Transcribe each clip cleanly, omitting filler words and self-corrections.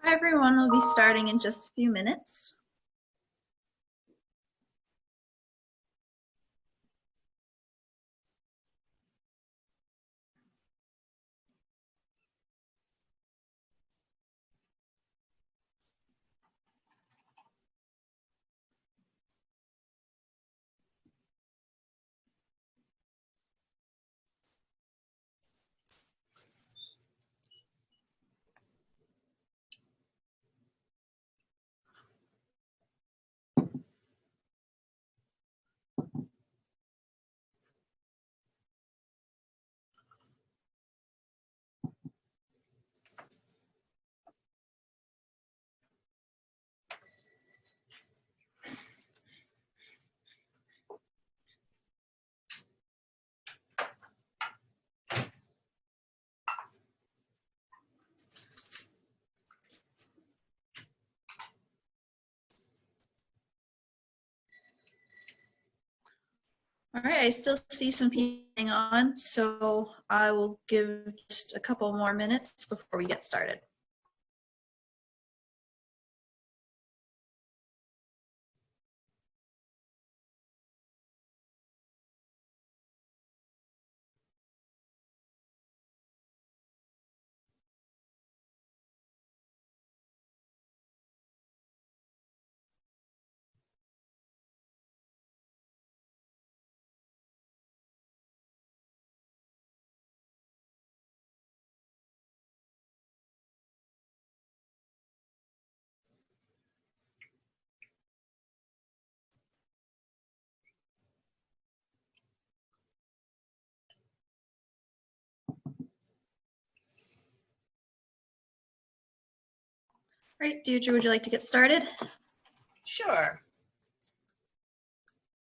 Hi everyone, we'll be starting in just a few minutes. All right, I still see some people hanging on, so I will give just a couple more minutes before we get started. All right, Deirdre, would you like to get started? Sure.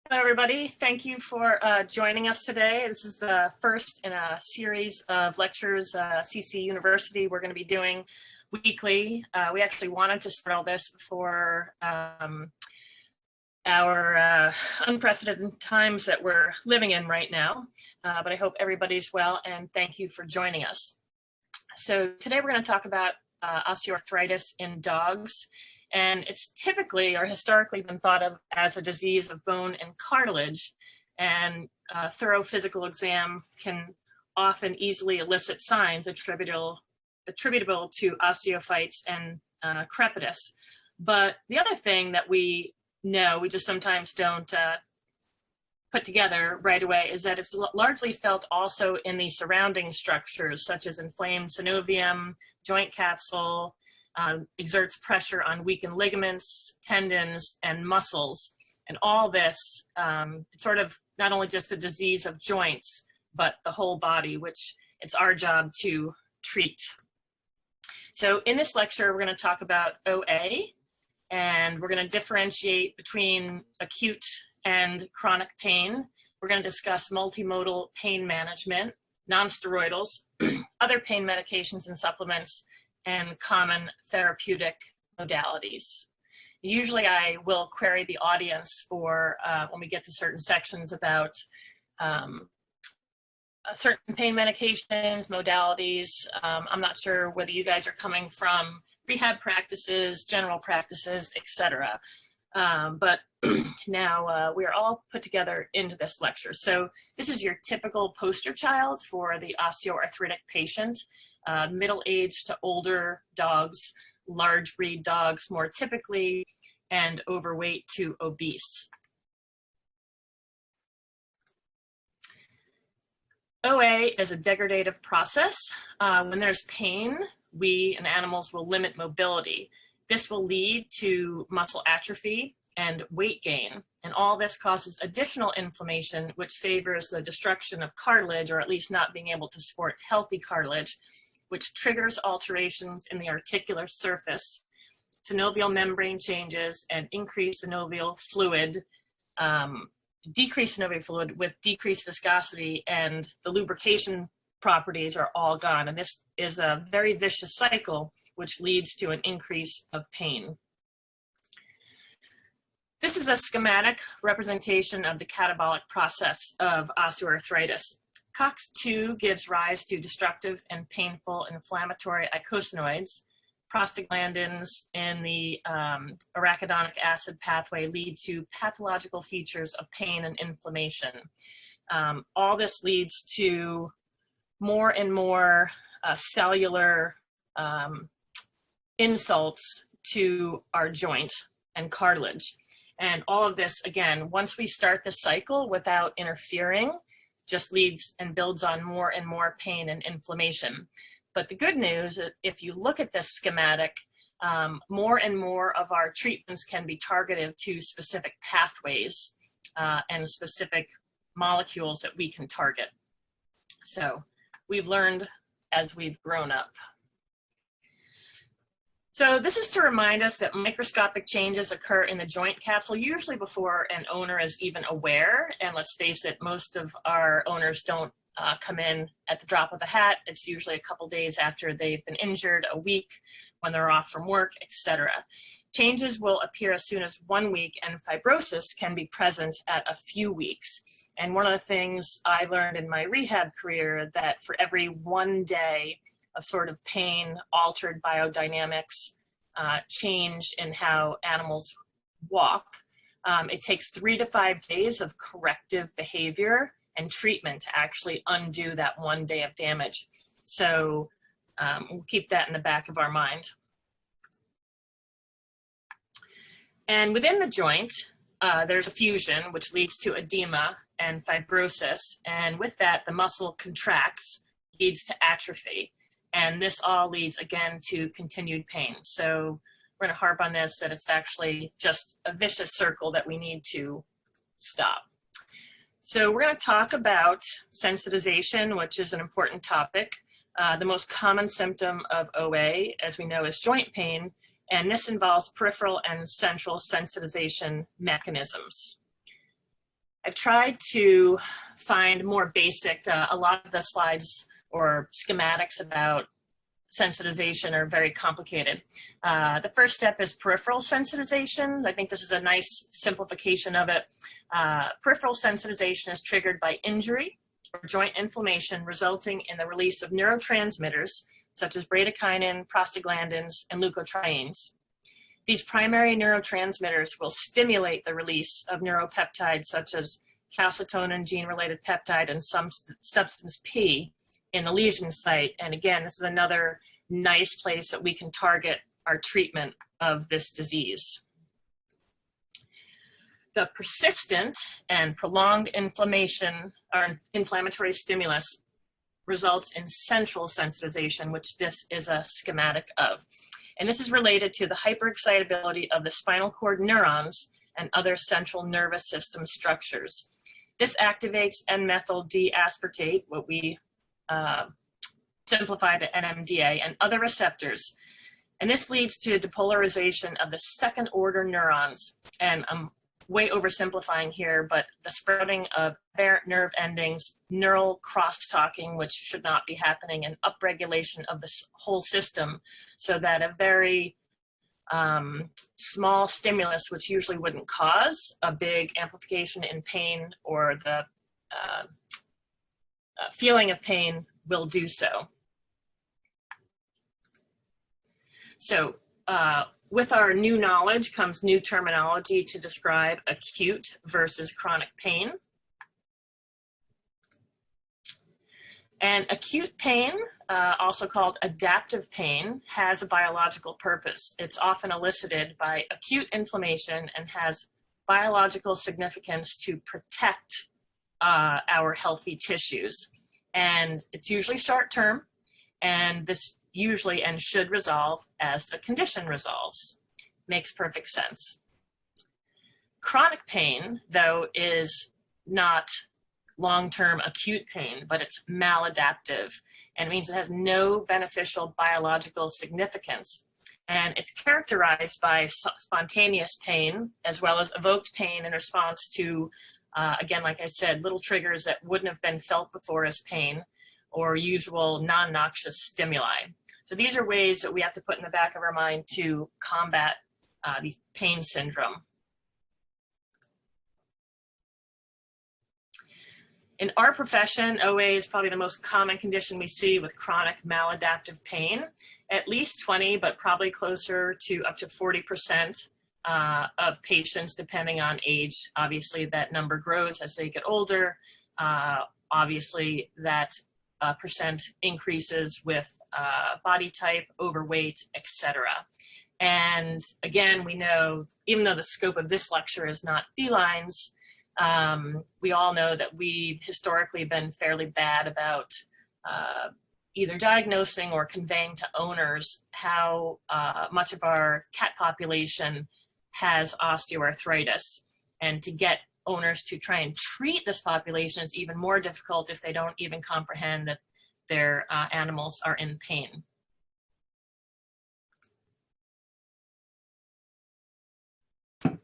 Hello, everybody. Thank you for joining us today. This is the first in a series of lectures CC University we're going to be doing weekly. We actually wanted to start all this before our unprecedented times that we're living in right now, but I hope everybody's well, and thank you for joining us. So today we're going to talk about osteoarthritis in dogs. And it's typically or historically been thought of as a disease of bone and cartilage, and a thorough physical exam can often easily elicit signs attributable to osteophytes and crepitus. But the other thing that we know, we just sometimes don't put together right away, is that it's largely felt also in the surrounding structures, such as inflamed synovium, joint capsule, exerts pressure on weakened ligaments, tendons, and muscles. And all this, it's sort of not only just a disease of joints, but the whole body, which it's our job to treat. So in this lecture, we're going to talk about OA, and we're going to differentiate between acute and chronic pain. We're going to discuss multimodal pain management, nonsteroidals, other pain medications and supplements, and common therapeutic modalities. Usually I will query the audience for when we get to certain sections about certain pain medications, modalities. I'm not sure whether you guys are coming from rehab practices, general practices, etc. But now we are all put together into this lecture. So this is your typical poster child for the osteoarthritic patient. Middle-aged to older dogs, large breed dogs more typically, and overweight to obese. OA is a degradative process. When there's pain, we and animals will limit mobility. This will lead to muscle atrophy and weight gain, and all this causes additional inflammation, which favors the destruction of cartilage, or at least not being able to support healthy cartilage, which triggers alterations in the articular surface, synovial membrane changes, and increased synovial fluid, decreased synovial fluid with decreased viscosity, and the lubrication properties are all gone. And this is a very vicious cycle, which leads to an increase of pain. This is a schematic representation of the catabolic process of osteoarthritis. COX-2 gives rise to destructive and painful inflammatory eicosanoids. prostaglandins in the arachidonic acid pathway lead to pathological features of pain and inflammation. All this leads to more and more cellular insults to our joint and cartilage. And all of this, again, once we start the cycle without interfering, just leads and builds on more and more pain and inflammation. But the good news, if you look at this schematic, more and more of our treatments can be targeted to specific pathways and specific molecules that we can target. So we've learned as we've grown up. So this is to remind us that microscopic changes occur in the joint capsule, usually before an owner is even aware. And let's face it, most of our owners don't come in at the drop of a hat. It's usually a couple days after they've been injured, a week when they're off from work, etc. Changes will appear as soon as 1 week, and fibrosis can be present at a few weeks. And one of the things I learned in my rehab career, that for every 1 day of sort of pain, altered biodynamics, change in how animals walk, it takes 3 to 5 days of corrective behavior and treatment to actually undo that 1 day of damage. So we'll keep that in the back of our mind. And within the joint, there's a fusion, which leads to edema and fibrosis. And with that, the muscle contracts, leads to atrophy. And this all leads, again, to continued pain. So we're going to harp on this, that it's actually just a vicious circle that we need to stop. So we're going to talk about sensitization, which is an important topic. The most common symptom of OA, as we know, is joint pain, and this involves peripheral and central sensitization mechanisms. I've tried to find more basic, a lot of the slides or schematics about sensitization are very complicated. The first step is peripheral sensitization. I think this is a nice simplification of it. Peripheral sensitization is triggered by injury or joint inflammation resulting in the release of neurotransmitters such as bradykinin, prostaglandins, and leukotrienes. These primary neurotransmitters will stimulate the release of neuropeptides such as calcitonin, gene-related peptide, and some substance P in the lesion site. And again, this is another nice place that we can target our treatment of this disease. The persistent and prolonged inflammation or inflammatory stimulus results in central sensitization, which this is a schematic of. And this is related to the hyperexcitability of the spinal cord neurons and other central nervous system structures. This activates N-methyl D-aspartate, what we simplify to NMDA, and other receptors. And this leads to depolarization of the second order neurons. And I'm way oversimplifying here, but the sprouting of aberrant nerve endings, neural crosstalking, which should not be happening, and upregulation of the whole system, so that a very small stimulus, which usually wouldn't cause a big amplification in pain or the feeling of pain, will do so. So with our new knowledge comes new terminology to describe acute versus chronic pain. And acute pain, also called adaptive pain, has a biological purpose. It's often elicited by acute inflammation and has biological significance to protect our healthy tissues. And it's usually short term, and this usually and should resolve as the condition resolves. Makes perfect sense. Chronic pain, though, is not long-term acute pain, but it's maladaptive, and it means it has no beneficial biological significance. And it's characterized by spontaneous pain, as well as evoked pain in response to, again, like I said, little triggers that wouldn't have been felt before as pain, or usual non-noxious stimuli. So these are ways that we have to put in the back of our mind to combat these pain syndrome. In our profession, OA is probably the most common condition we see with chronic maladaptive pain. at least 20, but probably closer to up to 40% of patients, depending on age. Obviously, that number grows as they get older. Obviously, that percent increases with body type, overweight, etc. And again, we know, even though the scope of this lecture is not felines, we all know that we've historically been fairly bad about either diagnosing or conveying to owners how much of our cat population has osteoarthritis. And to get owners to try and treat this population is even more difficult if they don't even comprehend that their animals are in pain.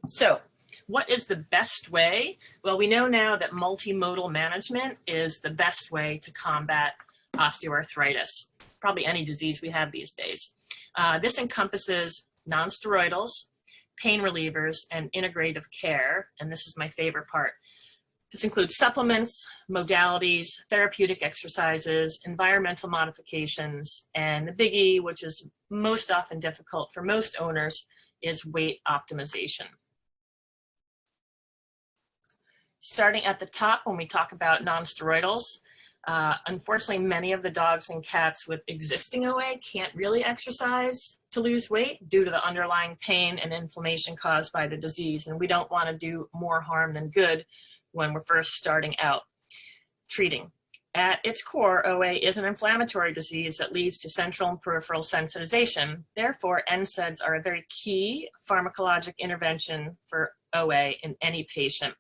So, what is the best way? Well, we know now that multimodal management is the best way to combat osteoarthritis, probably any disease we have these days. This encompasses nonsteroidals, pain relievers, and integrative care, and this is my favorite part. This includes supplements, modalities, therapeutic exercises, environmental modifications, and the biggie, which is most often difficult for most owners, is weight optimization. Starting at the top, when we talk about nonsteroidals, unfortunately, many of the dogs and cats with existing OA can't really exercise to lose weight due to the underlying pain and inflammation caused by the disease, and we don't want to do more harm than good when we're first starting out treating. At its core, OA is an inflammatory disease that leads to central and peripheral sensitization. Therefore, NSAIDs are a very key pharmacologic intervention for OA in any patient.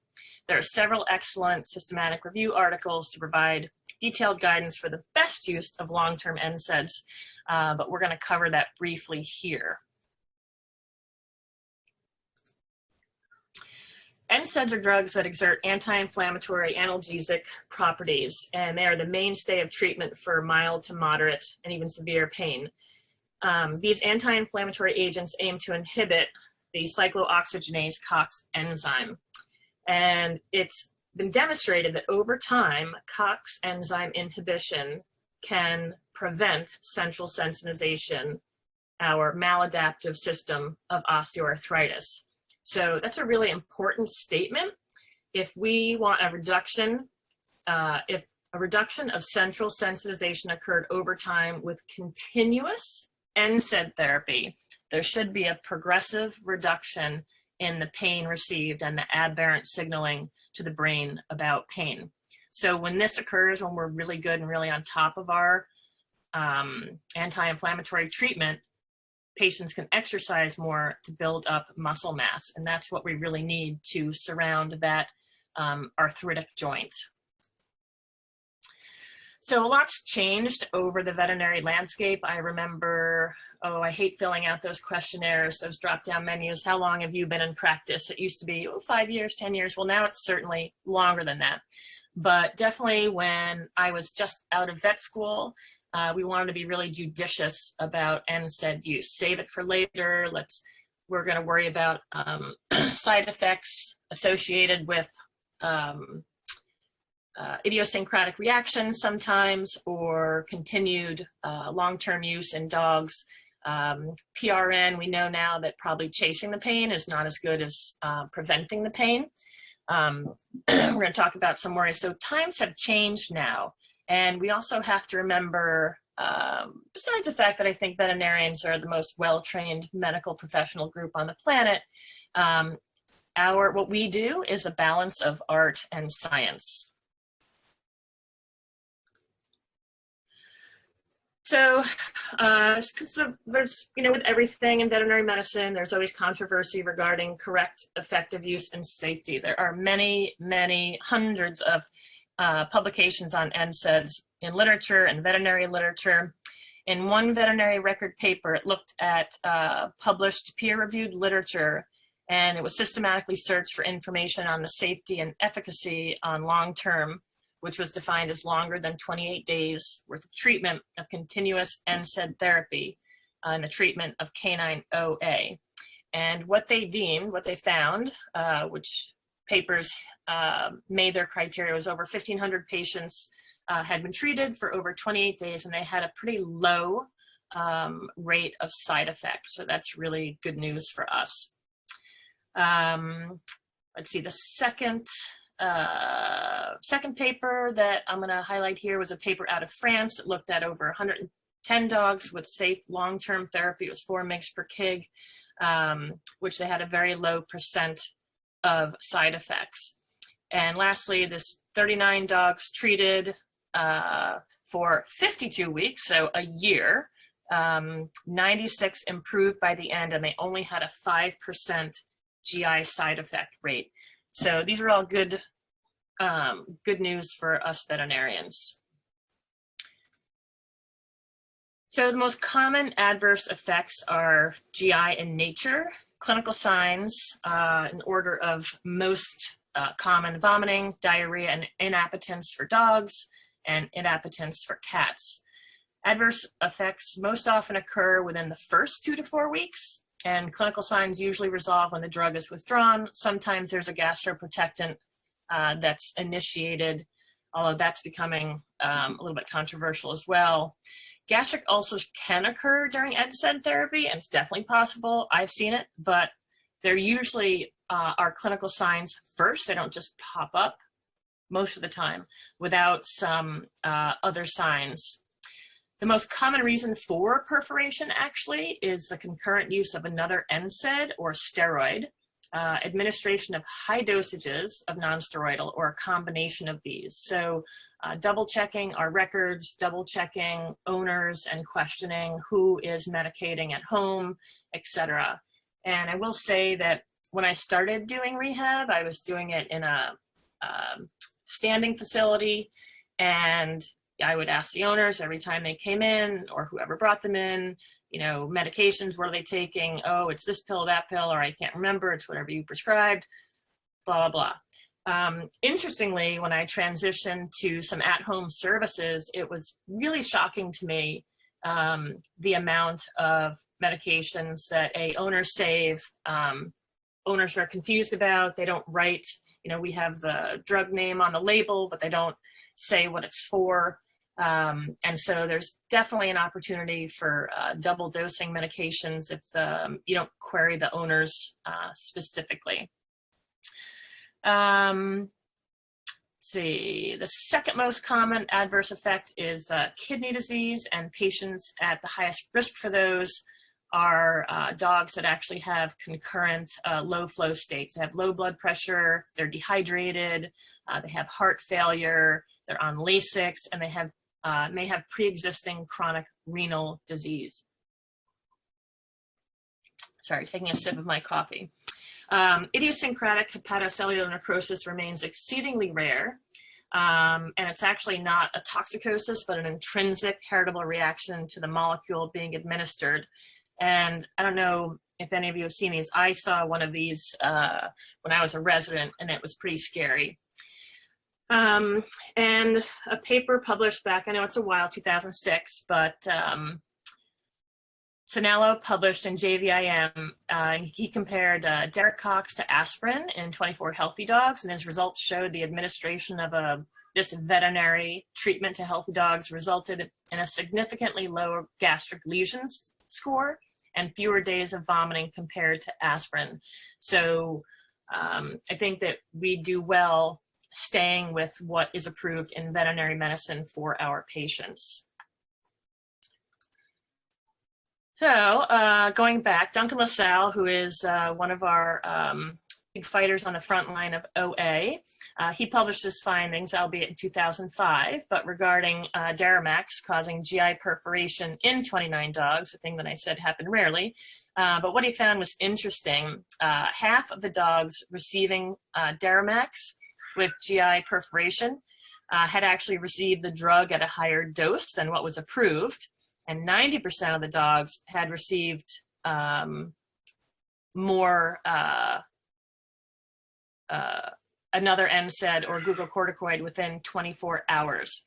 There are several excellent systematic review articles to provide detailed guidance for the best use of long-term NSAIDs, but we're going to cover that briefly here. NSAIDs are drugs that exert anti-inflammatory analgesic properties, and they are the mainstay of treatment for mild to moderate and even severe pain. These anti-inflammatory agents aim to inhibit the cyclooxygenase COX enzyme. And it's been demonstrated that over time, COX enzyme inhibition can prevent central sensitization, our maladaptive system of osteoarthritis. So that's a really important statement. If we want a reduction, if a reduction of central sensitization occurred over time with continuous NSAID therapy, there should be a progressive reduction in the pain received and the aberrant signaling to the brain about pain. So when this occurs, when we're really good and really on top of our anti-inflammatory treatment, patients can exercise more to build up muscle mass. And that's what we really need to surround that arthritic joint. So a lot's changed over the veterinary landscape. I remember, I hate filling out those questionnaires, those drop-down menus. How long have you been in practice? It used to be 5 years, 10 years. Well, now it's certainly longer than that. But definitely when I was just out of vet school, we wanted to be really judicious about NSAID use. Save it for later. We're going to worry about side effects associated with idiosyncratic reactions sometimes, or continued long-term use in dogs. PRN, we know now that probably chasing the pain is not as good as preventing the pain. We're going to talk about some worries. So times have changed now. And we also have to remember, besides the fact that I think veterinarians are the most well-trained medical professional group on the planet, what we do is a balance of art and science. So there's, with everything in veterinary medicine, there's always controversy regarding correct, effective use and safety. There are many, many hundreds of publications on NSAIDs in literature and veterinary literature. In one veterinary record paper, it looked at published peer-reviewed literature, and it was systematically searched for information on the safety and efficacy on long-term, which was defined as longer than 28 days worth of treatment of continuous NSAID therapy in the treatment of canine OA. And what they found, which papers made their criteria, was over 1,500 patients had been treated for over 28 days, and they had a pretty low rate of side effects. So that's really good news for us. Let's see, the second paper that I'm going to highlight here was a paper out of France. It looked at over 110 dogs with safe long-term therapy. It was 4 mg per kg, which they had a very low percent of side effects. And lastly, this 39 dogs treated for 52 weeks, so a year, 96 improved by the end, and they only had a 5% GI side effect rate. So these are all good, good news for us veterinarians. So the most common adverse effects are GI in nature. Clinical signs in order of most common: vomiting, diarrhea, and inappetence for dogs, and inappetence for cats. Adverse effects most often occur within the first 2 to 4 weeks, and clinical signs usually resolve when the drug is withdrawn. Sometimes there's a gastroprotectant that's initiated, although that's becoming a little bit controversial as well. Gastric ulcers can occur during NSAID therapy, and it's definitely possible. I've seen it, but they're usually are clinical signs first. They don't just pop up most of the time without some other signs. The most common reason for perforation actually is the concurrent use of another NSAID or steroid, administration of high dosages of nonsteroidal, or a combination of these. So double checking our records, double checking owners, and questioning who is medicating at home, etc. And I will say that when I started doing rehab, I was doing it in a standing facility, and I would ask the owners every time they came in, or whoever brought them in, you know, medications, what are they taking? Oh, it's this pill, that pill, or I can't remember, it's whatever you prescribed, blah, blah, blah. Interestingly, when I transitioned to some at-home services, it was really shocking to me the amount of medications that owners save, owners are confused about. They don't write, you know, we have the drug name on the label, but they don't say what it's for. And so there's definitely an opportunity for double dosing medications if you don't query the owners specifically. Let's see, the second most common adverse effect is kidney disease, and patients at the highest risk for those are dogs that actually have concurrent low flow states. They have low blood pressure, they're dehydrated, they have heart failure, they're on Lasix, and they have may have pre-existing chronic renal disease. Sorry, taking a sip of my coffee. Idiosyncratic hepatocellular necrosis remains exceedingly rare, and it's actually not a toxicosis, but an intrinsic heritable reaction to the molecule being administered. And I don't know if any of you have seen these. I saw one of these when I was a resident, and it was pretty scary. And a paper published back, I know it's a while, 2006, but Sonello published in JVIM, he compared Derek Cox to aspirin in 24 healthy dogs, and his results showed the administration of this veterinary treatment to healthy dogs resulted in a significantly lower gastric lesions score and fewer days of vomiting compared to aspirin. So I think that we do well staying with what is approved in veterinary medicine for our patients. So going back, Duncan LaSalle, who is one of our big fighters on the front line of OA, he published his findings, albeit in 2005, but regarding Daramax causing GI perforation in 29 dogs, a thing that I said happened rarely. But what he found was interesting. Half of the dogs receiving Daramax with GI perforation had actually received the drug at a higher dose than what was approved, and 90% of the dogs had received more another NSAID or glucocorticoid within 24 hours.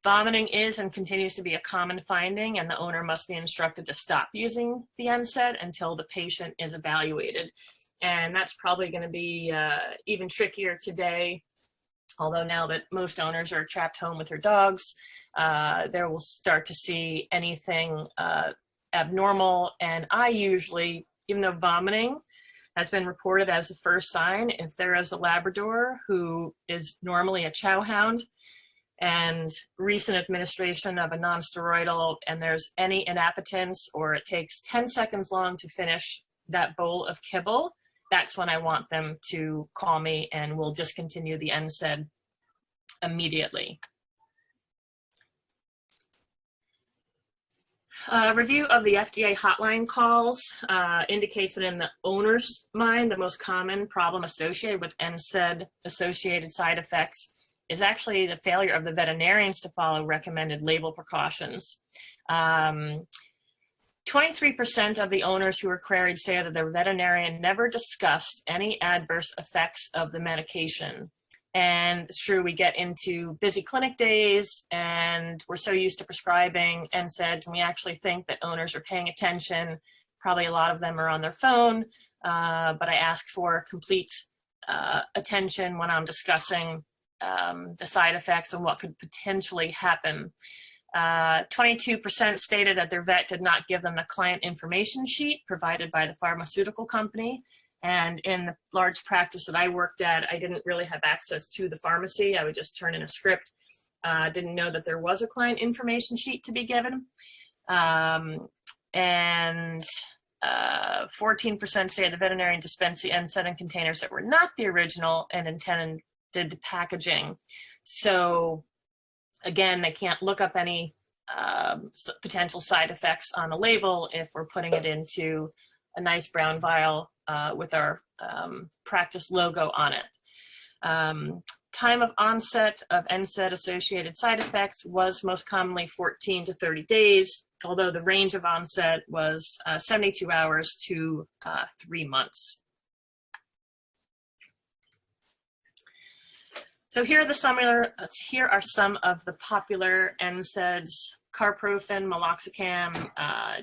Vomiting is and continues to be a common finding, and the owner must be instructed to stop using the NSAID until the patient is evaluated. And that's probably going to be even trickier today, although now that most owners are trapped home with their dogs, there will start to see anything abnormal, and I usually, even though vomiting has been reported as the first sign, if there is a Labrador who is normally a chow hound and recent administration of a non-steroidal and there's any inappetence or it takes 10 seconds long to finish that bowl of kibble, that's when I want them to call me and we'll discontinue the NSAID immediately. Review of the FDA hotline calls indicates that in the owner's mind, the most common problem associated with NSAID-associated side effects is actually the failure of the veterinarians to follow recommended label precautions. 23% of the owners who were queried say that their veterinarian never discussed any adverse effects of the medication. And it's true, we get into busy clinic days and we're so used to prescribing NSAIDs, and we actually think that owners are paying attention. Probably a lot of them are on their phone, but I ask for complete attention when I'm discussing the side effects and what could potentially happen. 22% stated that their vet did not give them the client information sheet provided by the pharmaceutical company. And in the large practice that I worked at, I didn't really have access to the pharmacy. I would just turn in a script. Didn't know that there was a client information sheet to be given. And 14% say the veterinarian dispensed the NSAID in containers that were not the original and intended packaging. So again, they can't look up any potential side effects on the label if we're putting it into a nice brown vial with our practice logo on it. Time of onset of NSAID-associated side effects was most commonly 14 to 30 days, although the range of onset was 72 hours to 3 months. So here are some of the popular NSAIDs: carprofen, meloxicam,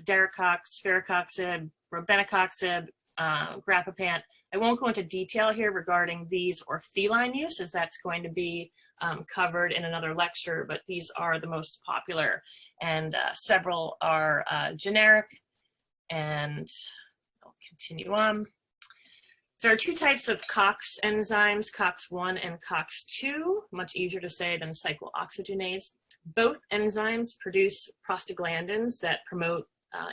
daracox, spherocoxib, robenacoxib, Gabapentin. I won't go into detail here regarding these or feline use, as that's going to be covered in another lecture, but these are the most popular, and several are generic, and I'll continue on. There are two types of COX enzymes, COX-1 and COX-2, much easier to say than cyclooxygenase. Both enzymes produce prostaglandins that promote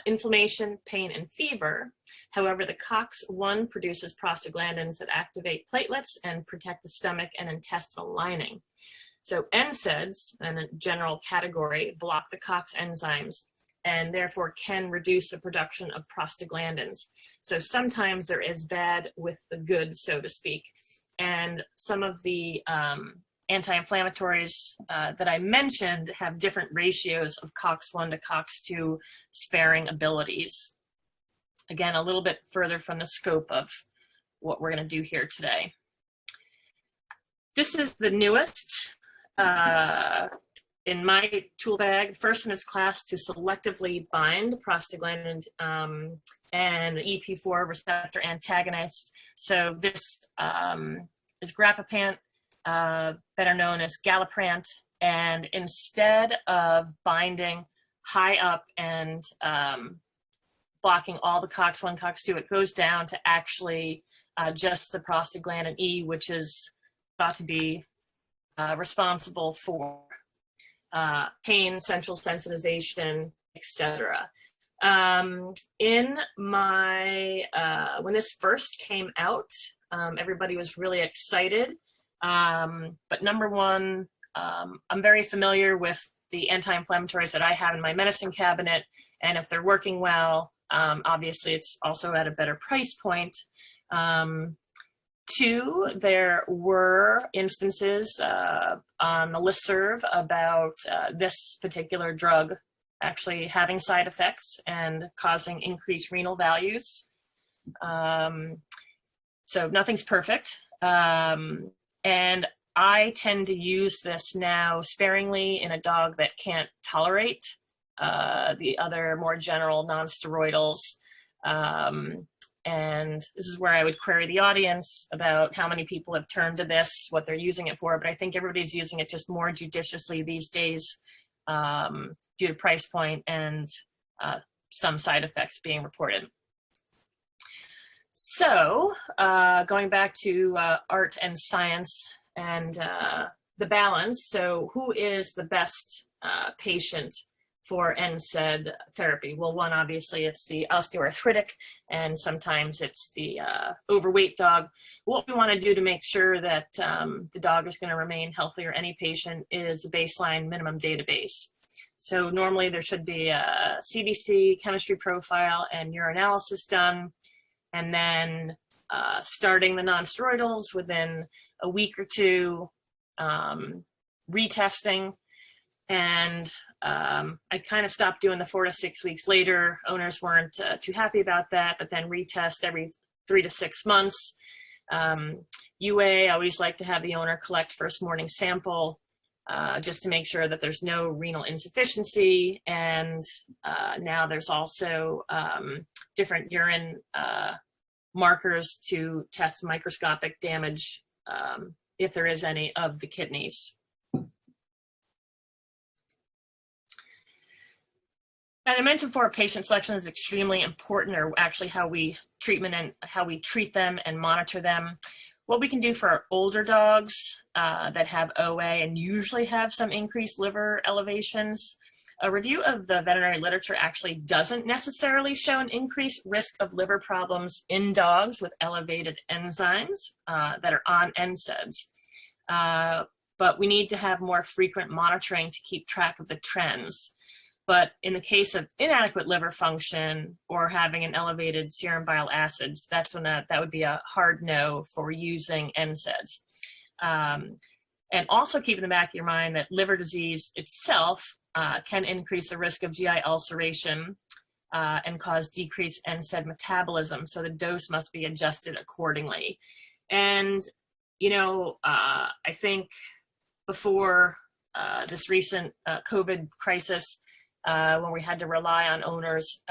inflammation, pain, and fever. However, the COX-1 produces prostaglandins that activate platelets and protect the stomach and intestinal lining. So NSAIDs, in a general category, block the COX enzymes and therefore can reduce the production of prostaglandins. So sometimes there is bad with the good, so to speak. And some of the anti-inflammatories that I mentioned have different ratios of COX-1 to COX-2 sparing abilities. Again, a little bit further from the scope of what we're going to do here today. This is the newest in my tool bag, first in its class to selectively bind prostaglandin and EP4 receptor antagonist. So this is Gabapentin, better known as Galaprant, and instead of binding high up and blocking all the COX-1, COX-2, it goes down to actually just the prostaglandin E, which is thought to be responsible for pain, central sensitization, etc. In my, when this first came out, everybody was really excited. But number one, I'm very familiar with the anti-inflammatories that I have in my medicine cabinet, and if they're working well, obviously it's also at a better price point. Two, there were instances on the listserv about this particular drug actually having side effects and causing increased renal values. So nothing's perfect. And I tend to use this now sparingly in a dog that can't tolerate the other more general non-steroidals. And this is where I would query the audience about how many people have turned to this, what they're using it for, but I think everybody's using it just more judiciously these days due to price point and some side effects being reported. So going back to art and science and the balance. So who is the best patient for NSAID therapy? Well, one, obviously it's the osteoarthritic, and sometimes it's the overweight dog. What we want to do to make sure that the dog is going to remain healthy, or any patient, is a baseline minimum database. So normally there should be a CBC, chemistry profile, and urinalysis done, and then starting the nonsteroidals within a week or two, retesting. And I kind of stopped doing the 4 to 6 weeks later. Owners weren't too happy about that, but then retest every 3 to 6 months. UA, I always like to have the owner collect first morning sample just to make sure that there's no renal insufficiency. And now there's also different urine markers to test microscopic damage if there is any of the kidneys. As I mentioned before, patient selection is extremely important, or actually how we treat them and monitor them. What we can do for our older dogs that have OA and usually have some increased liver elevations, a review of the veterinary literature actually doesn't necessarily show an increased risk of liver problems in dogs with elevated enzymes that are on NSAIDs. But we need to have more frequent monitoring to keep track of the trends. But in the case of inadequate liver function or having an elevated serum bile acids, that's when that would be a hard no for using NSAIDs. And also keep in the back of your mind that liver disease itself can increase the risk of GI ulceration and cause decreased NSAID metabolism. So the dose must be adjusted accordingly. And, you know, I think before this recent COVID crisis, when we had to rely on owners,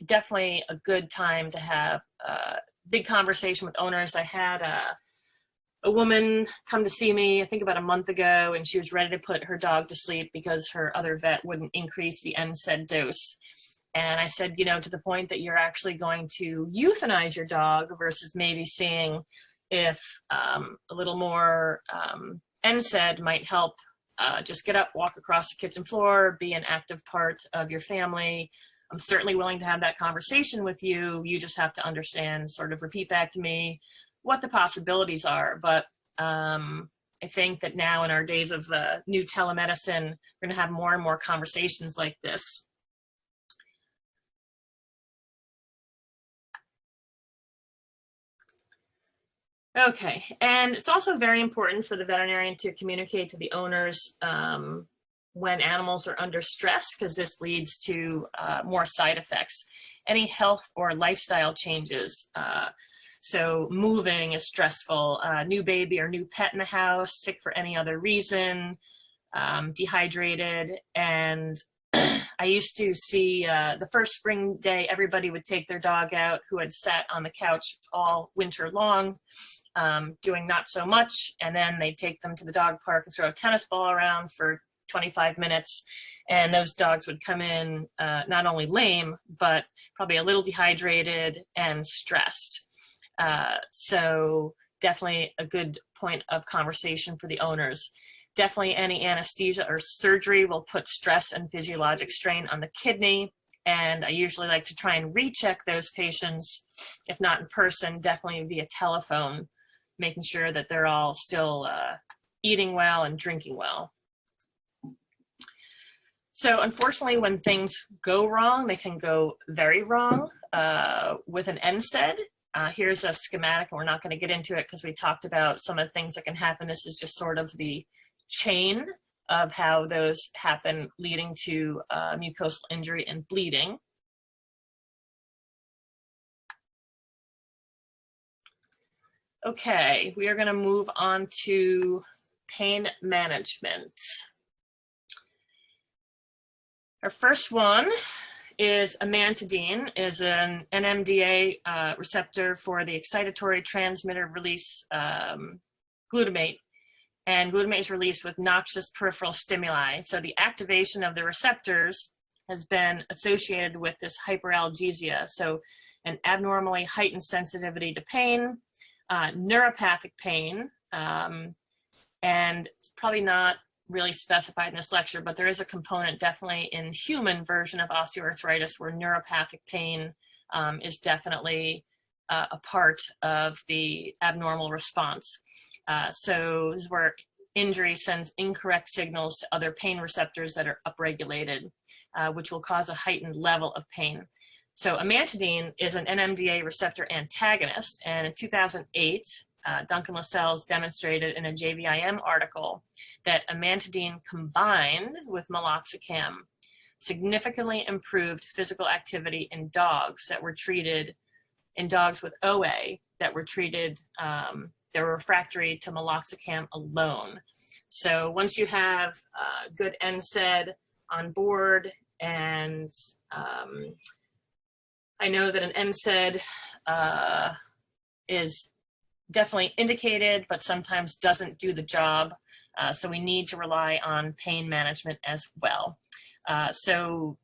definitely a good time to have a big conversation with owners. I had a woman come to see me, I think about a month ago, and she was ready to put her dog to sleep because her other vet wouldn't increase the NSAID dose. And I said, you know, to the point that you're actually going to euthanize your dog versus maybe seeing if a little more NSAID might help. Just get up, walk across the kitchen floor, be an active part of your family. I'm certainly willing to have that conversation with you. You just have to understand, sort of repeat back to me what the possibilities are. But I think that now in our days of new telemedicine, we're going to have more and more conversations like this. Okay, and it's also very important for the veterinarian to communicate to the owners when animals are under stress, because this leads to more side effects. Any health or lifestyle changes, so moving is stressful, new baby or new pet in the house, sick for any other reason, dehydrated. And I used to see the first spring day, everybody would take their dog out who had sat on the couch all winter long, doing not so much, and then they take them to the dog park and throw a tennis ball around for 25 minutes, and those dogs would come in not only lame, but probably a little dehydrated and stressed. So definitely a good point of conversation for the owners. Definitely any anesthesia or surgery will put stress and physiologic strain on the kidney. And I usually like to try and recheck those patients, if not in person, definitely via telephone, making sure that they're all still eating well and drinking well. So unfortunately, when things go wrong, they can go very wrong with an NSAID. Here's a schematic, and we're not going to get into it because we talked about some of the things that can happen. This is just sort of the chain of how those happen, leading to mucosal injury and bleeding. Okay, we are going to move on to pain management. Our first one is Amantadine, is an NMDA receptor for the excitatory transmitter release glutamate. And glutamate is released with noxious peripheral stimuli. So the activation of the receptors has been associated with this hyperalgesia, so an abnormally heightened sensitivity to pain, neuropathic pain, and it's probably not really specified in this lecture, but there is a component definitely in human version of osteoarthritis where neuropathic pain is definitely a part of the abnormal response. So this is where injury sends incorrect signals to other pain receptors that are upregulated, which will cause a heightened level of pain. So amantadine is an NMDA receptor antagonist, and in 2008, Duncan Lascelles demonstrated in a JVIM article that amantadine combined with meloxicam significantly improved physical activity in dogs that were treated, in dogs with OA that were treated, they were refractory to meloxicam alone. So once you have good NSAID on board, and I know that an NSAID is definitely indicated, but sometimes doesn't do the job. So we need to rely on pain management as well. So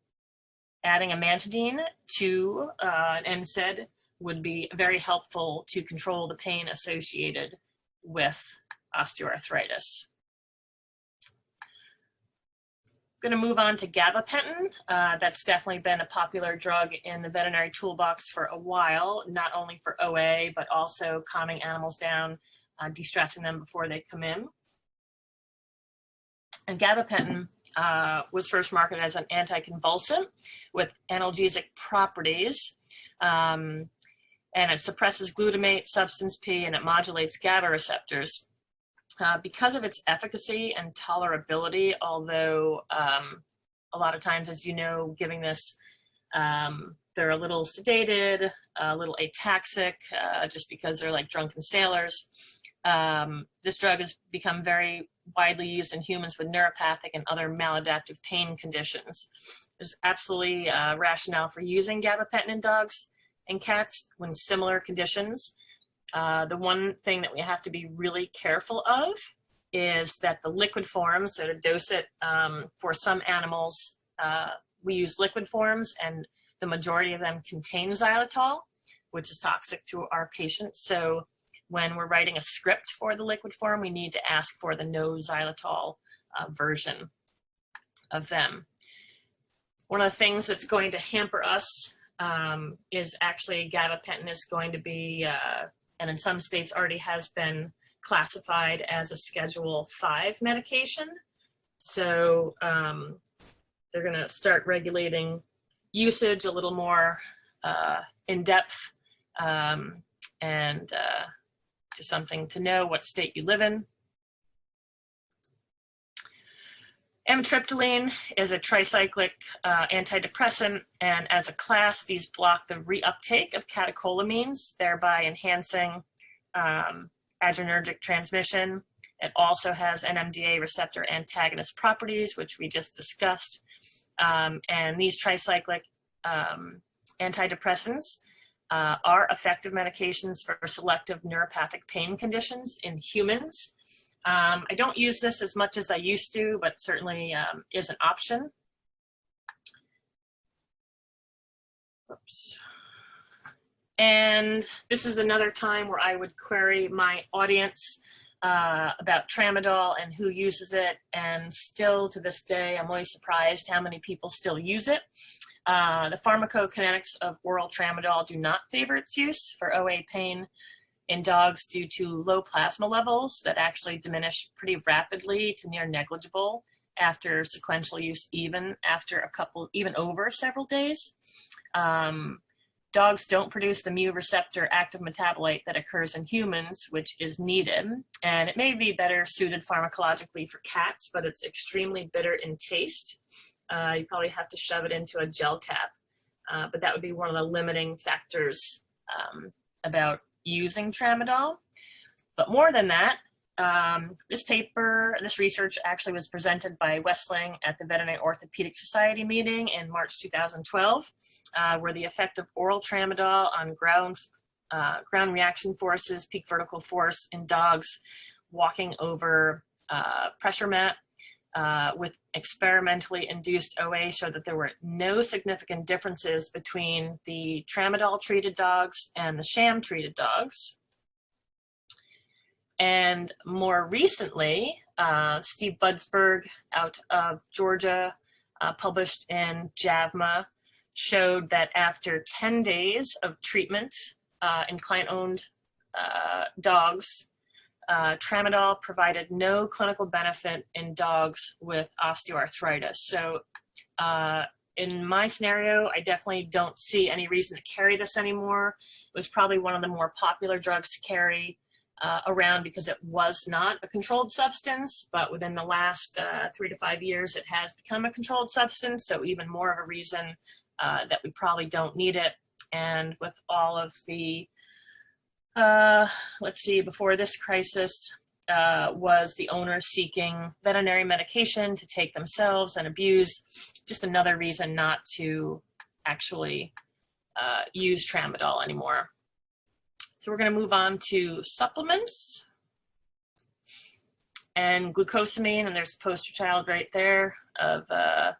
adding amantadine to an NSAID would be very helpful to control the pain associated with osteoarthritis. I'm going to move on to gabapentin. That's definitely been a popular drug in the veterinary toolbox for a while, not only for OA, but also calming animals down, de-stressing them before they come in. And gabapentin was first marketed as an anticonvulsant with analgesic properties. And it suppresses glutamate, substance P, and it modulates GABA receptors. Because of its efficacy and tolerability, although a lot of times, as you know, giving this, they're a little sedated, a little ataxic, just because they're like drunken sailors. This drug has become very widely used in humans with neuropathic and other maladaptive pain conditions. There's absolutely rationale for using gabapentin in dogs and cats when similar conditions. The one thing that we have to be really careful of is that the liquid forms, so to dose it for some animals, we use liquid forms, and the majority of them contain xylitol, which is toxic to our patients. So when we're writing a script for the liquid form, we need to ask for the no xylitol version of them. One of the things that's going to hamper us is actually gabapentin is going to be, and in some states already has been classified as a Schedule 5 medication. So they're going to start regulating usage a little more in depth, and just something to know what state you live in. Amitriptyline is a tricyclic antidepressant, and as a class, these block the reuptake of catecholamines, thereby enhancing adrenergic transmission. It also has NMDA receptor antagonist properties, which we just discussed. And these tricyclic antidepressants are effective medications for selective neuropathic pain conditions in humans. I don't use this as much as I used to, but certainly is an option. Oops. And this is another time where I would query my audience about tramadol and who uses it. And still to this day, I'm always surprised how many people still use it. The pharmacokinetics of oral tramadol do not favor its use for OA pain in dogs due to low plasma levels that actually diminish pretty rapidly to near negligible after sequential use, even over several days. Dogs don't produce the mu receptor active metabolite that occurs in humans, which is needed. And it may be better suited pharmacologically for cats, but it's extremely bitter in taste. You probably have to shove it into a gel cap, but that would be one of the limiting factors about using tramadol. But more than that, this research actually was presented by Westling at the Veterinary Orthopedic Society meeting in March 2012, where the effect of oral tramadol on ground reaction forces, peak vertical force in dogs walking over pressure mat, with experimentally induced OA showed that there were no significant differences between the tramadol treated dogs and the sham treated dogs. And more recently, Steve Budsberg out of Georgia, published in JAVMA, showed that after 10 days of treatment in client-owned dogs, tramadol provided no clinical benefit in dogs with osteoarthritis. So in my scenario, I definitely don't see any reason to carry this anymore. It was probably one of the more popular drugs to carry around because it was not a controlled substance, but within the last 3 to 5 years, it has become a controlled substance. So even more of a reason that we probably don't need it. And with all of the, let's see, before this crisis was the owners seeking veterinary medication to take themselves and abuse, just another reason not to actually use tramadol anymore. So we're going to move on to supplements and glucosamine, and there's a poster child right there of a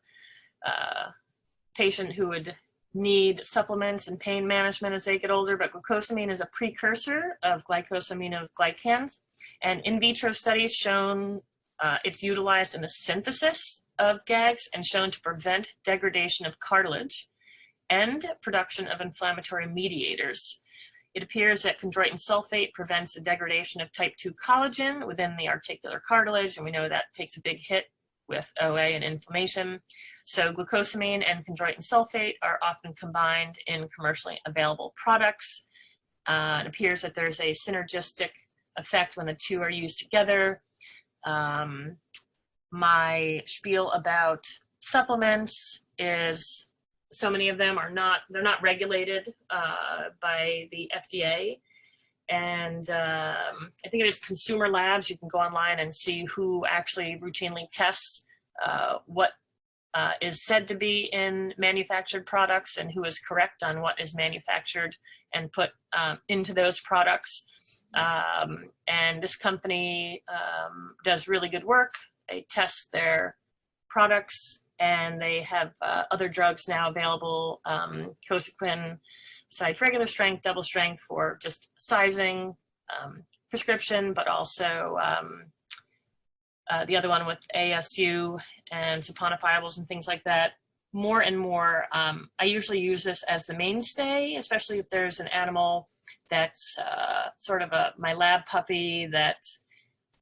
patient who would need supplements and pain management as they get older, but glucosamine is a precursor of glycosaminoglycans, and in vitro studies shown it's utilized in the synthesis of GAGs and shown to prevent degradation of cartilage and production of inflammatory mediators. It appears that chondroitin sulfate prevents the degradation of type 2 collagen within the articular cartilage, and we know that takes a big hit with OA and inflammation. So glucosamine and chondroitin sulfate are often combined in commercially available products. It appears that there's a synergistic effect when the two are used together. My spiel about supplements is so many of them are not, they're not regulated by the FDA. And I think it is Consumer Labs. You can go online and see who actually routinely tests what is said to be in manufactured products and who is correct on what is manufactured and put into those products. And this company does really good work. They test their products, and they have other drugs now available, Cosequin, besides regular strength, double strength for just sizing, prescription, but also the other one with ASU and saponifiables and things like that. More and more, I usually use this as the mainstay, especially if there's an animal that's sort of my lab puppy that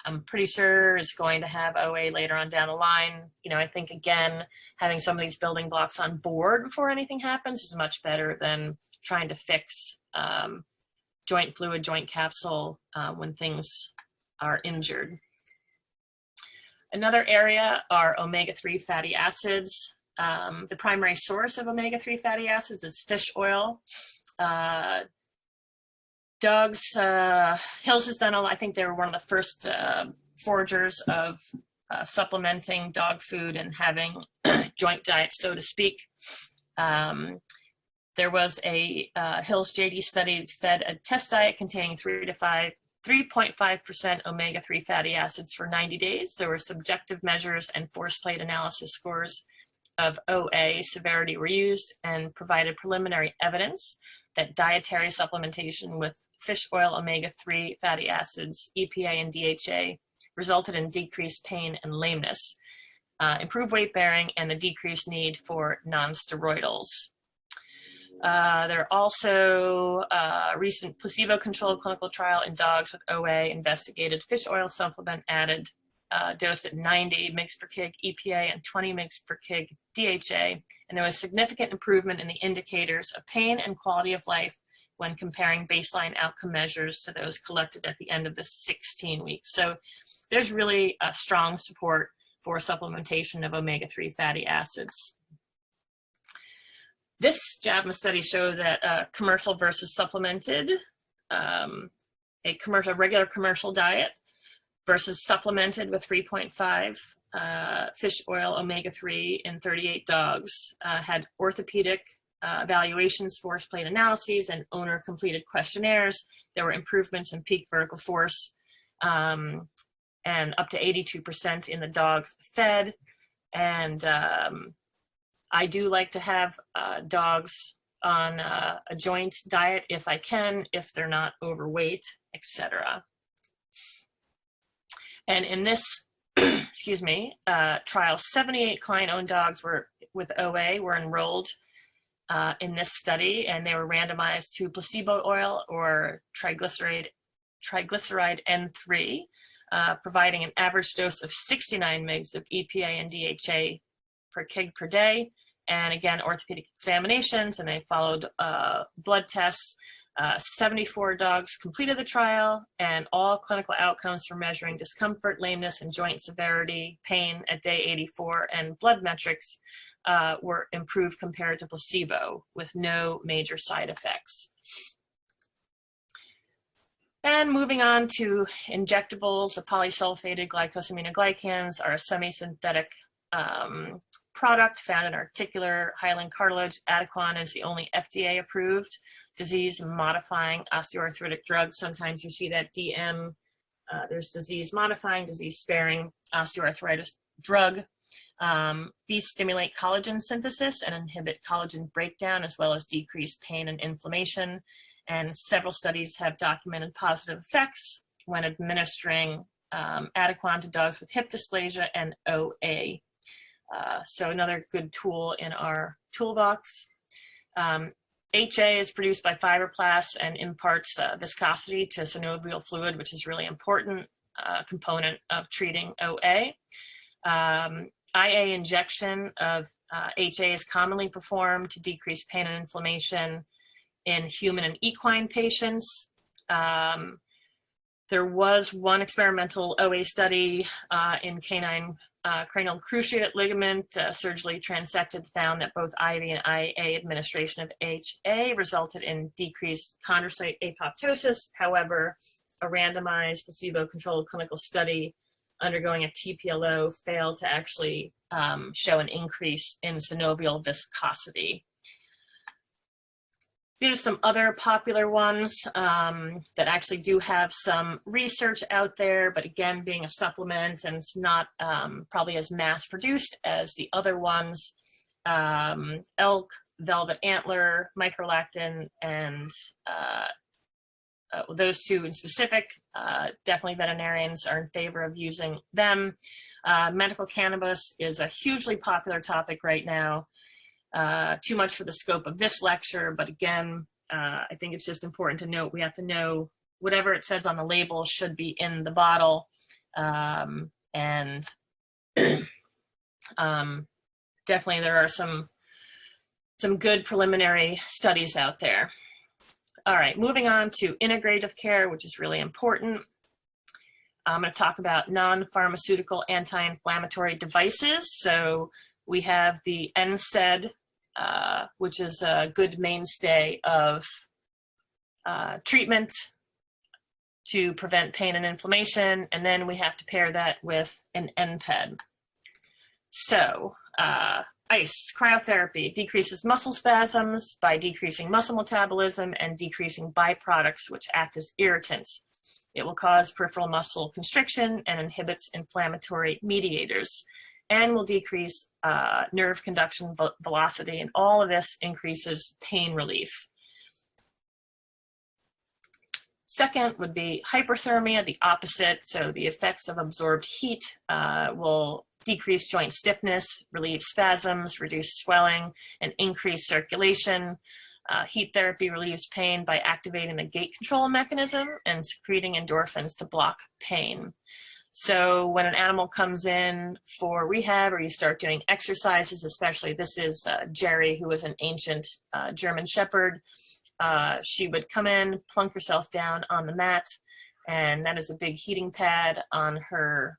I'm pretty sure is going to have OA later on down the line. You know, I think, again, having some of these building blocks on board before anything happens is much better than trying to fix joint fluid, joint capsule when things are injured. Another area are omega-3 fatty acids. The primary source of omega-3 fatty acids is fish oil. Doug's, Hills has done, I think they were one of the first foragers of supplementing dog food and having joint diet, so to speak. There was a Hills JD study fed a test diet containing 3.5% omega-3 fatty acids for 90 days. There were subjective measures and force plate analysis scores of OA severity were used and provided preliminary evidence that dietary supplementation with fish oil omega-3 fatty acids, EPA and DHA, resulted in decreased pain and lameness, improved weight bearing, and the decreased need for non-steroidals. There are also a recent placebo-controlled clinical trial in dogs with OA investigated fish oil supplement added dosed at 90 mg per kg EPA and 20 mg per kg DHA, and there was significant improvement in the indicators of pain and quality of life when comparing baseline outcome measures to those collected at the end of the 16 weeks. So there's really a strong support for supplementation of omega-3 fatty acids. This JAVMA study showed that commercial versus supplemented, a regular commercial diet versus supplemented with 3.5 fish oil omega-3 in 38 dogs had orthopedic evaluations, force plate analyses, and owner completed questionnaires. There were improvements in peak vertical force and up to 82% in the dogs fed. And I do like to have dogs on a joint diet if I can, if they're not overweight, etc. And in this, excuse me, trial, 78 client-owned dogs with OA were enrolled in this study, and they were randomized to placebo oil or triglyceride N3, providing an average dose of 69 mg of EPA and DHA per kg per day. And again, orthopedic examinations, and they followed blood tests. 74 dogs completed the trial, and all clinical outcomes for measuring discomfort, lameness, and joint severity, pain at day 84, and blood metrics were improved compared to placebo with no major side effects. And moving on to injectables, the polysulfated glycosaminoglycans are a semi-synthetic product found in articular hyaline cartilage. Adequan is the only FDA-approved disease-modifying osteoarthritic drug. Sometimes you see that DM, there's disease-modifying, disease-sparing osteoarthritis drug. These stimulate collagen synthesis and inhibit collagen breakdown, as well as decrease pain and inflammation. And several studies have documented positive effects when administering Adequan to dogs with hip dysplasia and OA. So another good tool in our toolbox. HA is produced by fibroblasts and imparts viscosity to synovial fluid, which is really important component of treating OA. IA injection of HA is commonly performed to decrease pain and inflammation in human and equine patients. There was one experimental OA study in canine cranial cruciate ligament, surgically transected, found that both IV and IA administration of HA resulted in decreased chondrocyte apoptosis. However, a randomized placebo-controlled clinical study undergoing a TPLO failed to actually show an increase in synovial viscosity. These are some other popular ones that actually do have some research out there, but again, being a supplement and it's not probably as mass produced as the other ones. Elk, velvet antler, microlactin, and those two in specific, definitely veterinarians are in favor of using them. Medical cannabis is a hugely popular topic right now. Too much for the scope of this lecture, but again, I think it's just important to note we have to know whatever it says on the label should be in the bottle, and definitely there are some good preliminary studies out there. All right, moving on to integrative care, which is really important. I'm going to talk about non-pharmaceutical anti-inflammatory devices. So we have the NSAID, which is a good mainstay of treatment to prevent pain and inflammation, and then we have to pair that with an NPED. So ICE, cryotherapy, decreases muscle spasms by decreasing muscle metabolism and decreasing byproducts which act as irritants. It will cause peripheral muscle constriction and inhibits inflammatory mediators, and will decrease nerve conduction velocity, and all of this increases pain relief. Second would be hyperthermia, the opposite. So the effects of absorbed heat will decrease joint stiffness, relieve spasms, reduce swelling, and increase circulation. Heat therapy relieves pain by activating the gate control mechanism and secreting endorphins to block pain. So when an animal comes in for rehab or you start doing exercises, especially this is Jerry, who was an ancient German Shepherd, she would come in, plunk herself down on the mat, and that is a big heating pad on her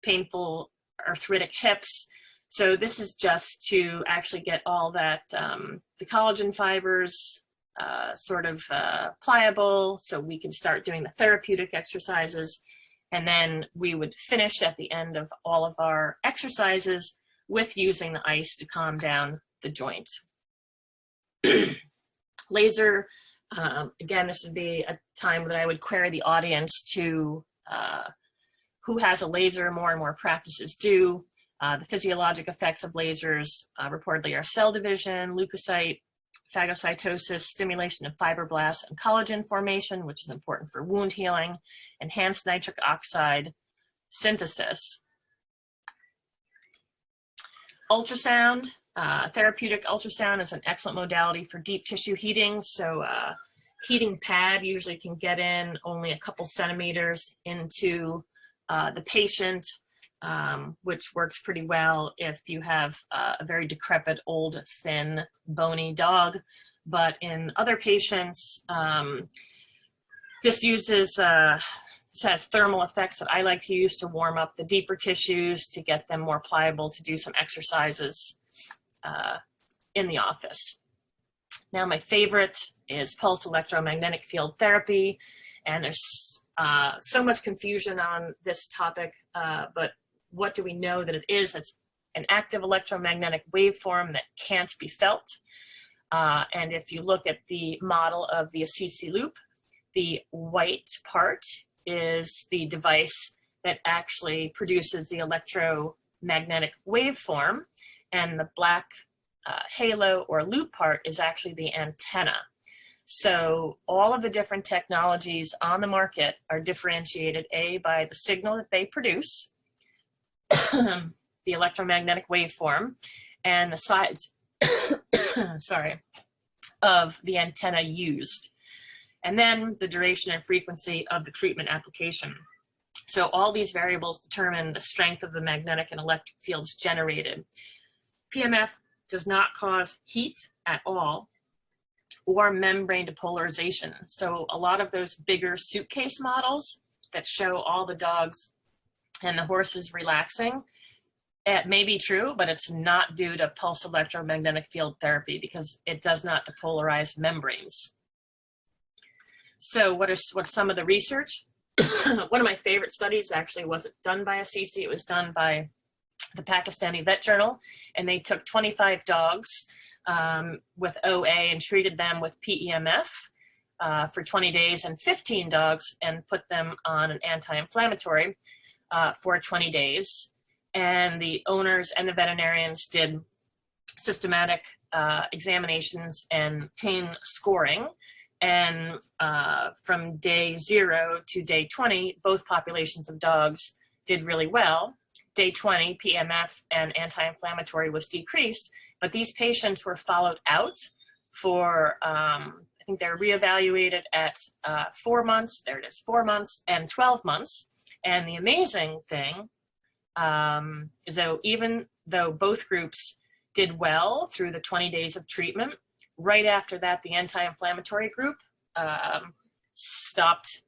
painful arthritic hips. So this is just to actually get all that, the collagen fibers sort of pliable, so we can start doing the therapeutic exercises. And then we would finish at the end of all of our exercises with using the ice to calm down the joint. Laser, again, this would be a time that I would query the audience to who has a laser. More and more practices do. The physiologic effects of lasers reportedly are cell division, leukocyte, phagocytosis, stimulation of fibroblasts and collagen formation, which is important for wound healing, enhanced nitric oxide synthesis. Ultrasound, therapeutic ultrasound is an excellent modality for deep tissue heating. So heating pad usually can get in only a couple centimeters into the patient, which works pretty well if you have a very decrepit, old, thin, bony dog. But in other patients, this has thermal effects that I like to use to warm up the deeper tissues, to get them more pliable, to do some exercises in the office. Now, my favorite is pulse electromagnetic field therapy, and there's so much confusion on this topic, but what do we know that it is? It's an active electromagnetic waveform that can't be felt. And if you look at the model of the Assisi loop, the white part is the device that actually produces the electromagnetic waveform, and the black halo or loop part is actually the antenna. So all of the different technologies on the market are differentiated, A, by the signal that they produce, the electromagnetic waveform, and the size sorry, of the antenna used, and then the duration and frequency of the treatment application. So all these variables determine the strength of the magnetic and electric fields generated. PMF does not cause heat at all or membrane depolarization. So a lot of those bigger suitcase models that show all the dogs and the horses relaxing, it may be true, but it's not due to pulse electromagnetic field therapy because it does not depolarize membranes. So what's some of the research? One of my favorite studies actually wasn't done by Assisi, it was done by the Pakistani Vet Journal, and they took 25 dogs with OA and treated them with PEMF for 20 days, and 15 dogs and put them on an anti-inflammatory for 20 days. And the owners and the veterinarians did systematic examinations and pain scoring. And from day 0 to day 20, both populations of dogs did really well. Day 20, PMF and anti-inflammatory was decreased, but these patients were followed out for, I think they're reevaluated at 4 months, there it is, 4 months and 12 months. And the amazing thing is that even though both groups did well through the 20 days of treatment, right after that, the anti-inflammatory group stopped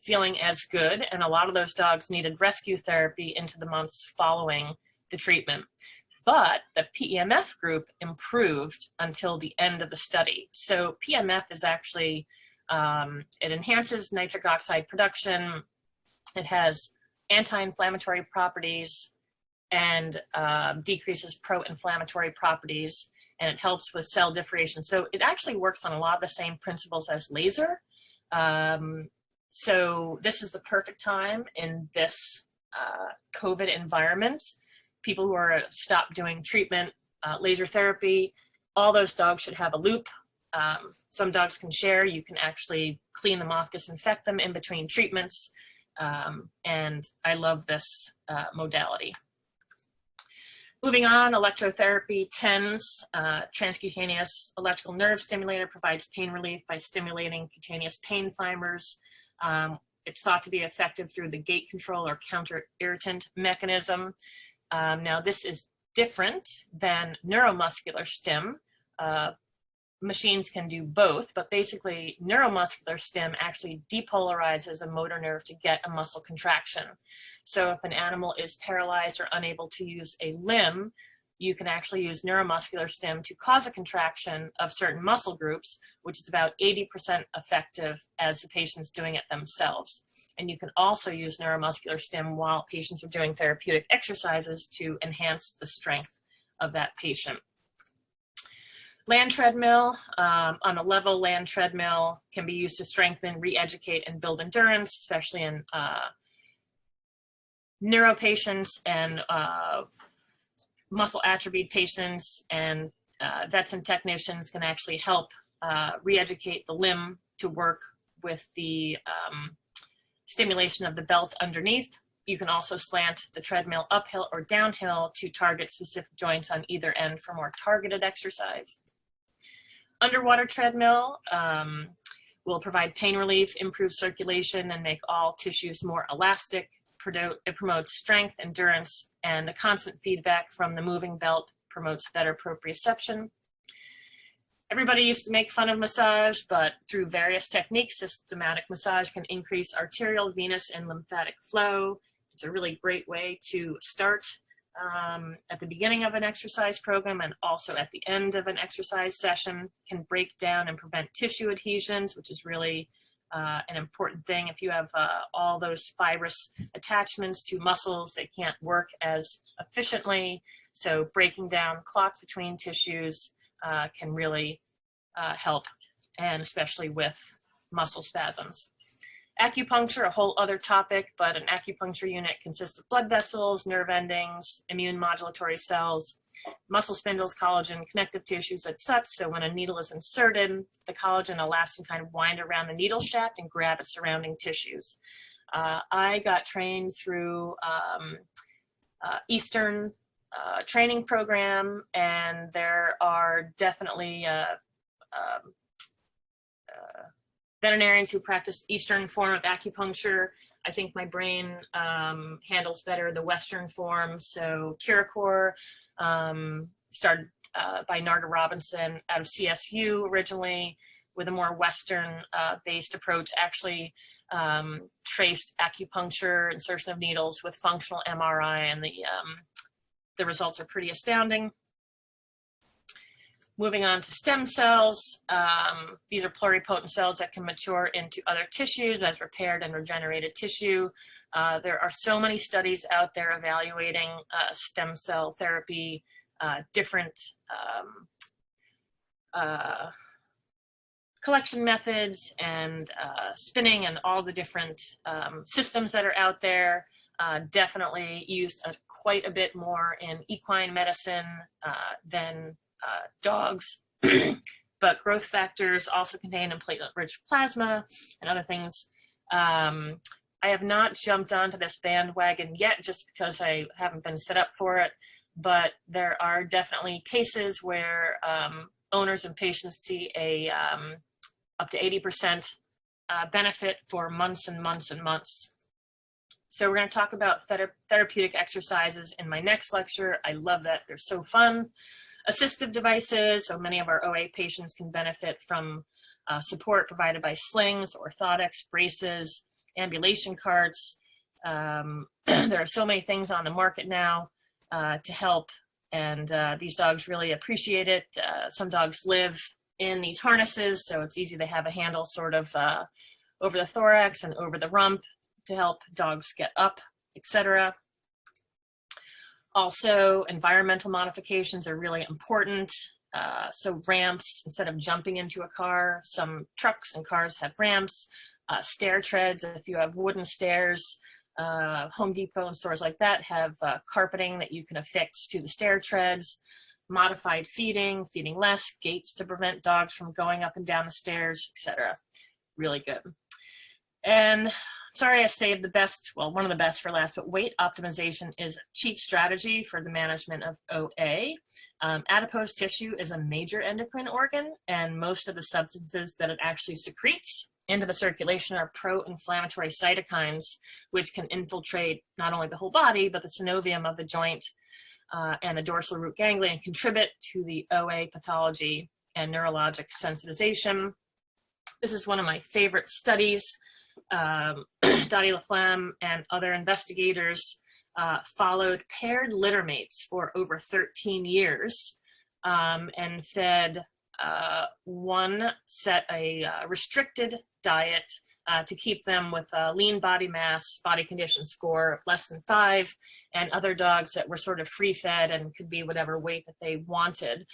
feeling as good, and a lot of those dogs needed rescue therapy into the months following the treatment. But the PEMF group improved until the end of the study. So PEMF is actually, it enhances nitric oxide production, it has anti-inflammatory properties, and decreases pro-inflammatory properties, and it helps with cell differentiation. So it actually works on a lot of the same principles as laser. So this is the perfect time in this COVID environment. People who are stopped doing treatment, laser therapy, all those dogs should have a loop. Some dogs can share. You can actually clean them off, disinfect them in between treatments. And I love this modality. Moving on, electrotherapy, TENS, transcutaneous electrical nerve stimulator, provides pain relief by stimulating cutaneous pain fibers. It's thought to be effective through the gate control or counter-irritant mechanism. Now, this is different than neuromuscular stim. Machines can do both, but basically neuromuscular stim actually depolarizes a motor nerve to get a muscle contraction. So if an animal is paralyzed or unable to use a limb, you can actually use neuromuscular stim to cause a contraction of certain muscle groups, which is about 80% effective as the patient's doing it themselves. And you can also use neuromuscular stim while patients are doing therapeutic exercises to enhance the strength of that patient. Land treadmill, on a level land treadmill can be used to strengthen, re-educate, and build endurance, especially in neuro patients and muscle atrophy patients, and vets and technicians can actually help re-educate the limb to work with the stimulation of the belt underneath. You can also slant the treadmill uphill or downhill to target specific joints on either end for more targeted exercise. Underwater treadmill will provide pain relief, improve circulation, and make all tissues more elastic. It promotes strength, endurance, and the constant feedback from the moving belt promotes better proprioception. Everybody used to make fun of massage, but through various techniques, systematic massage can increase arterial, venous, and lymphatic flow. It's a really great way to start at the beginning of an exercise program and also at the end of an exercise session. Can break down and prevent tissue adhesions, which is really an important thing. If you have all those fibrous attachments to muscles, they can't work as efficiently. So breaking down clots between tissues can really help, and especially with muscle spasms. Acupuncture, a whole other topic, but an acupuncture unit consists of blood vessels, nerve endings, immune modulatory cells, muscle spindles, collagen, connective tissues, and such. So when a needle is inserted, the collagen and elastin kind of wind around the needle shaft and grab at surrounding tissues. I got trained through Eastern training program, and there are definitely veterinarians who practice Eastern form of acupuncture. I think my brain handles better the Western form. So Curacor, started by Narda Robinson out of CSU originally, with a more Western based approach, actually traced acupuncture, insertion of needles with functional MRI, and the results are pretty astounding. Moving on to stem cells, these are pluripotent cells that can mature into other tissues as repaired and regenerated tissue. There are so many studies out there evaluating stem cell therapy, different collection methods and spinning and all the different systems that are out there. Definitely used quite a bit more in equine medicine than dogs, but growth factors also contained in platelet-rich plasma and other things. I have not jumped onto this bandwagon yet just because I haven't been set up for it, but there are definitely cases where owners and patients see a up to 80% benefit for months and months and months. So we're going to talk about therapeutic exercises in my next lecture. I love that. They're so fun. Assistive devices, so many of our OA patients can benefit from support provided by slings, orthotics, braces, ambulation carts. There are so many things on the market now to help, and these dogs really appreciate it. Some dogs live in these harnesses, so it's easy to have a handle sort of over the thorax and over the rump to help dogs get up, etc. Also, environmental modifications are really important. So ramps, instead of jumping into a car, some trucks and cars have ramps. Stair treads, if you have wooden stairs, Home Depot and stores like that have carpeting that you can affix to the stair treads. Modified feeding, feeding less, gates to prevent dogs from going up and down the stairs, etc. Really good. And sorry, I saved the best, well, one of the best for last, but weight optimization is a cheap strategy for the management of OA. Adipose tissue is a major endocrine organ, and most of the substances that it actually secretes into the circulation are pro-inflammatory cytokines, which can infiltrate not only the whole body, but the synovium of the joint and the dorsal root ganglia, and contribute to the OA pathology and neurologic sensitization. This is one of my favorite studies. Dottie LaFlamme and other investigators followed paired littermates for over 13 years and fed one set a restricted diet to keep them with a lean body mass, body condition score of less than 5, and other dogs that were sort of free-fed and could be whatever weight that they wanted.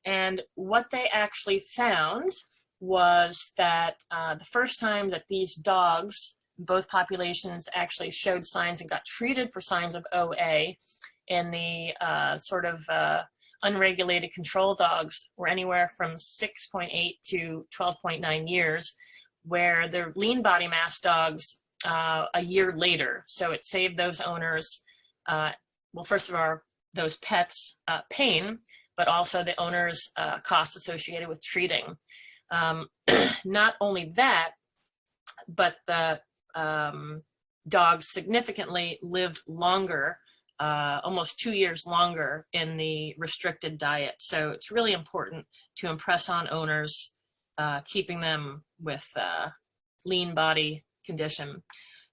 And what they actually found was that the first time that these dogs, both populations, actually showed signs and got treated for signs of OA in the unregulated control dogs were anywhere from 6.8 to 12.9 years, where the lean body mass dogs a year later. So it saved those owners, well, first of all, those pets pain, but also the owners costs associated with treating. Not only that, but the dogs significantly lived longer, almost 2 years longer in the restricted diet. So it's really important to impress on owners, keeping them with lean body condition.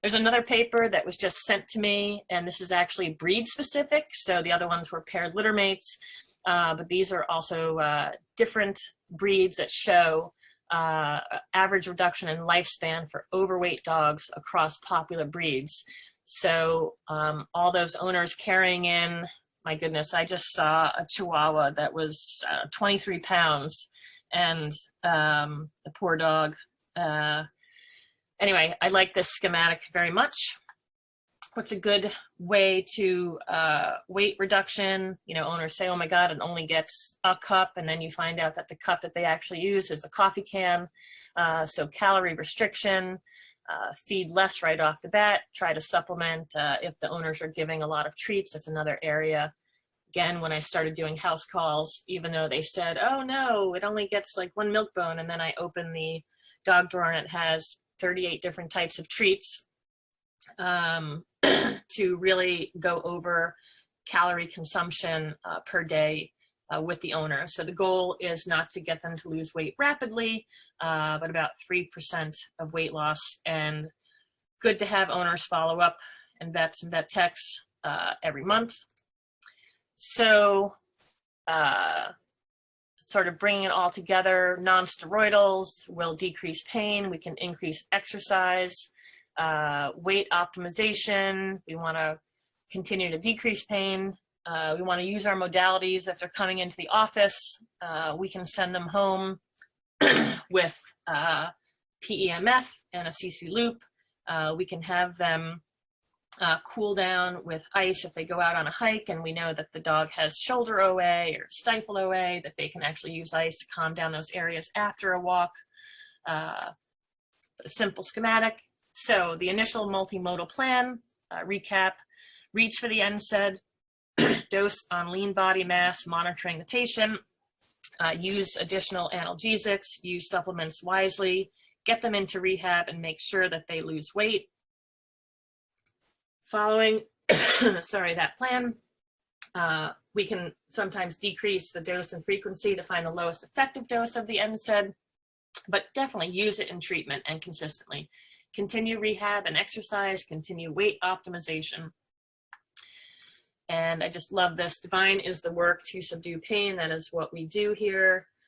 There's another paper that was just sent to me, and this is actually breed specific. So the other ones were paired litter mates, but these are also different breeds that show average reduction in lifespan for overweight dogs across popular breeds. So all those owners carrying in, my goodness, I just saw a Chihuahua that was 23 pounds, and the poor dog. Anyway, I like this schematic very much. What's a good way to weight reduction? You know, owners say, oh my God, it only gets a cup, and then you find out that the cup that they actually use is a coffee can. So calorie restriction, feed less right off the bat, try to supplement if the owners are giving a lot of treats. That's another area. Again, when I started doing house calls, even though they said, oh no, it only gets like 1 milk bone, and then I open the dog drawer and it has 38 different types of treats, to really go over calorie consumption per day with the owner. So the goal is not to get them to lose weight rapidly, but about 3% of weight loss. And good to have owners follow up, and vets and vet techs every month. So sort of bringing it all together, non-steroidals will decrease pain. We can increase exercise. Weight optimization, we want to continue to decrease pain. We want to use our modalities. If they're coming into the office, we can send them home with PEMF and a CC loop. We can have them cool down with ice if they go out on a hike, and we know that the dog has shoulder OA or stifle OA, that they can actually use ice to calm down those areas after a walk. A simple schematic. So the initial multimodal plan, recap, reach for the NSAID, dose on lean body mass, monitoring the patient, use additional analgesics, use supplements wisely, get them into rehab, and make sure that they lose weight. Following, that plan, we can sometimes decrease the dose and frequency to find the lowest effective dose of the NSAID, but definitely use it in treatment and consistently. Continue rehab and exercise, continue weight optimization. And I just love this. Divine is the work to subdue pain. That is what we do here.